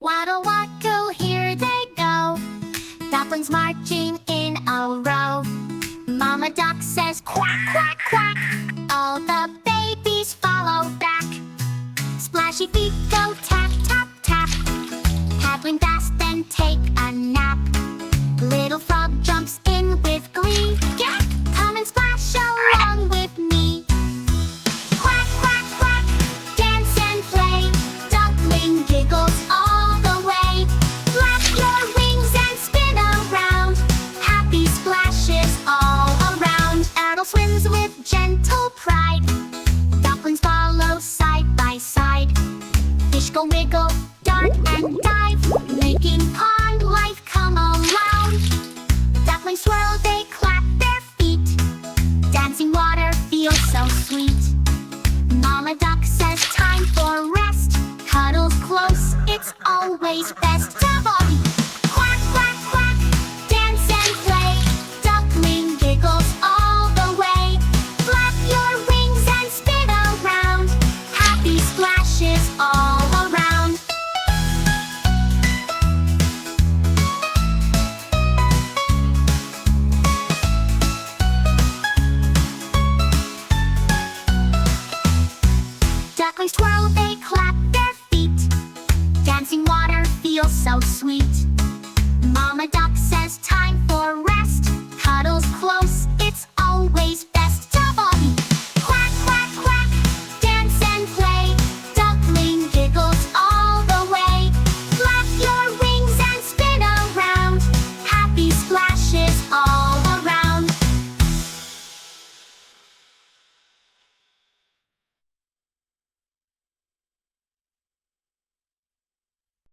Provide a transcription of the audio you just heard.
Waddle, waddle, here they go. Ducklings marching in a row. Mama duck says quack, quack, quack. All the babies follow back. Splashy feet go tap, tap, tap. Paddling fast, then take a nap. Little frog jumps in with glee. Get, come and splash along with me. Quack, quack, quack, dance and play. Duckling giggles all the way. Flap your wings and spin around. Happy splashes all around. Turtle swims with gentle pride. Ducklings follow side by side. Fish go wiggle, dart and dive, making pond life come around. Ducklings swirl, they clap their feet. Dancing water feels so sweet. Mama duck says time for rest. Cuddles close, it's always best. Tabby! Quack, quack, quack, dance and play. Duckling giggles all the way. Flap your wings and spin around. Happy splashes all around. Ducklings twirl, they clap their feet. Dancing water feels so sweet. Mama duck